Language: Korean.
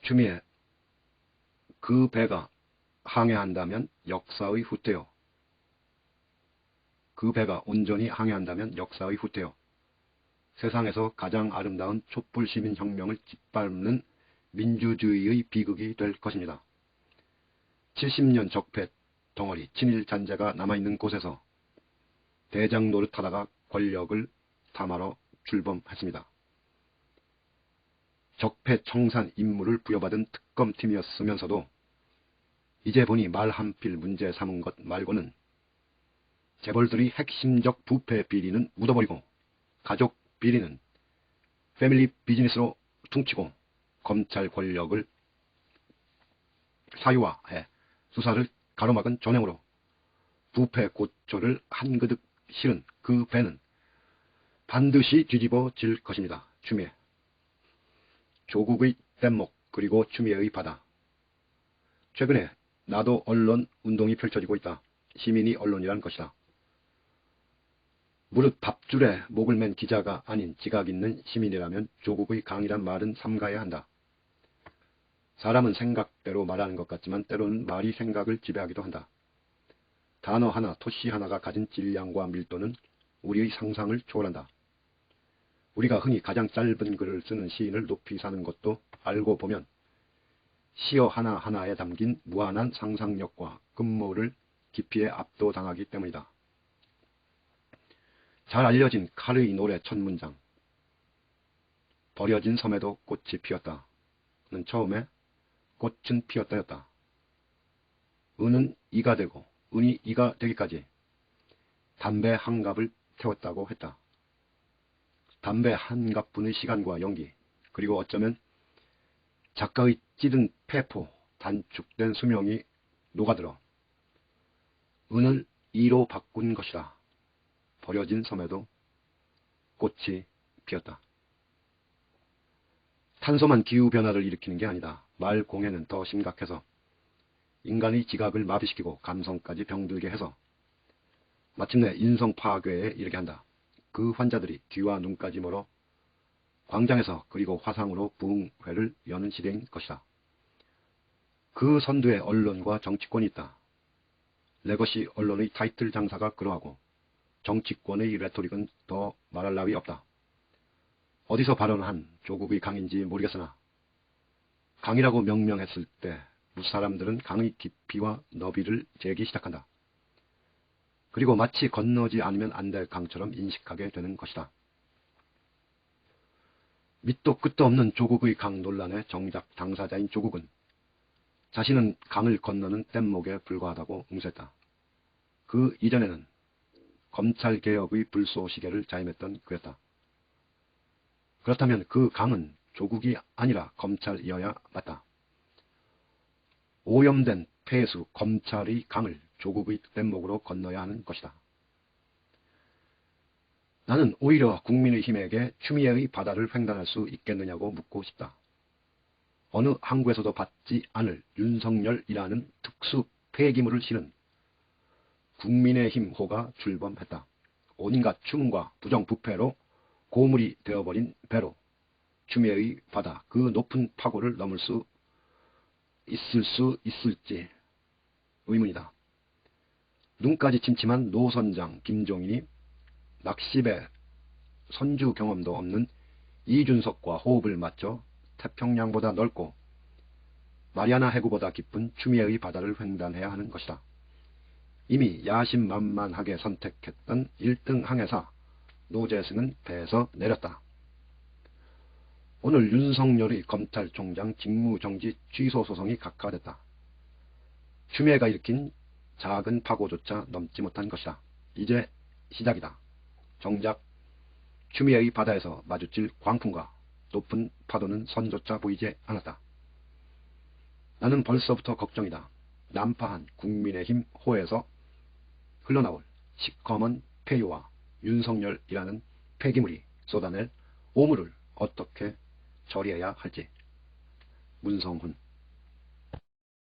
추미애, 그 배가 항해한다면 역사의 후퇴요. 그 배가 온전히 항해한다면 역사의 후퇴요. 세상에서 가장 아름다운 촛불시민혁명을 짓밟는 민주주의의 비극이 될 것입니다. 70년 적폐 덩어리 친일 잔재가 남아있는 곳에서 대장 노릇하다가 권력을 탐하러 출범했습니다. 적폐 청산 임무를 부여받은 특검팀이었으면서도 이제 보니 말 한 필 문제 삼은 것 말고는 재벌들이 핵심적 부패 비리는 묻어버리고 가족 비리는 패밀리 비즈니스로 퉁치고 검찰 권력을 사유화해 수사를 가로막은 전횡으로 부패 고초를 한 그득 실은 그 배는 반드시 뒤집어질 것입니다. 추미애. 조국의 뗏목 그리고 추미애의 바다. 최근에 나도 언론 운동이 펼쳐지고 있다. 시민이 언론이란 것이다. 무릇 밥줄에 목을 맨 기자가 아닌 지각 있는 시민이라면 조국의 강이란 말은 삼가야 한다. 사람은 생각대로 말하는 것 같지만 때로는 말이 생각을 지배하기도 한다. 단어 하나, 토시 하나가 가진 질량과 밀도는 우리의 상상을 초월한다. 우리가 흔히 가장 짧은 글을 쓰는 시인을 높이 사는 것도 알고 보면 시어 하나하나에 담긴 무한한 상상력과 급모를 깊이에 압도당하기 때문이다. 잘 알려진 칼의 노래 첫 문장. 버려진 섬에도 꽃이 피었다. 는 처음에 꽃은 피었다였다. 은은 이가 되고 은이 이가 되기까지 담배 한 갑을 태웠다고 했다. 담배 한 갑분의 시간과 연기, 그리고 어쩌면 작가의 찌든 폐포, 단축된 수명이 녹아들어 은을 이로 바꾼 것이다. 버려진 섬에도 꽃이 피었다. 탄소만 기후변화를 일으키는 게 아니다. 말 공해는 더 심각해서 인간의 지각을 마비시키고 감성까지 병들게 해서 마침내 인성 파괴에 이르게 한다. 그 환자들이 귀와 눈까지 멀어 광장에서 그리고 화상으로 부흥회를 여는 시대인 것이다. 그 선두에 언론과 정치권이 있다. 레거시 언론의 타이틀 장사가 그러하고 정치권의 레토릭은 더 말할 나위 없다. 어디서 발언한 조국의 강인지 모르겠으나 강이라고 명명했을 때 무사람들은 강의 깊이와 너비를 재기 시작한다. 그리고 마치 건너지 않으면 안 될 강처럼 인식하게 되는 것이다. 밑도 끝도 없는 조국의 강 논란의 정작 당사자인 조국은 자신은 강을 건너는 뗏목에 불과하다고 응수했다. 그 이전에는 검찰개혁의 불쏘시개를 자임했던 그였다. 그렇다면 그 강은 조국이 아니라 검찰이어야 맞다. 오염된 폐수 검찰의 강을 조국의 뗏목으로 건너야 하는 것이다. 나는 오히려 국민의힘에게 추미애의 바다를 횡단할 수 있겠느냐고 묻고 싶다. 어느 항구에서도 받지 않을 윤석열이라는 특수 폐기물을 실은 국민의힘호가 출범했다. 온갖 추문과 부정부패로 고물이 되어버린 배로 추미애의 바다, 그 높은 파고를 넘을 수 있을지 의문이다. 눈까지 침침한 노선장 김종인이 낚시배 선주 경험도 없는 이준석과 호흡을 맞춰 태평양보다 넓고 마리아나 해구보다 깊은 추미애의 바다를 횡단해야 하는 것이다. 이미 야심만만하게 선택했던 1등 항해사 노재승은 배에서 내렸다. 오늘 윤석열의 검찰총장 직무정지 취소 소송이 각하됐다. 추미애가 일으킨 작은 파고조차 넘지 못한 것이다. 이제 시작이다. 정작 추미애의 바다에서 마주칠 광풍과 높은 파도는 선조차 보이지 않았다. 나는 벌써부터 걱정이다. 난파한 국민의힘 호에서 흘러나올 시커먼 폐유와 윤석열이라는 폐기물이 쏟아낼 오물을 어떻게 처리해야 할지. 문성훈.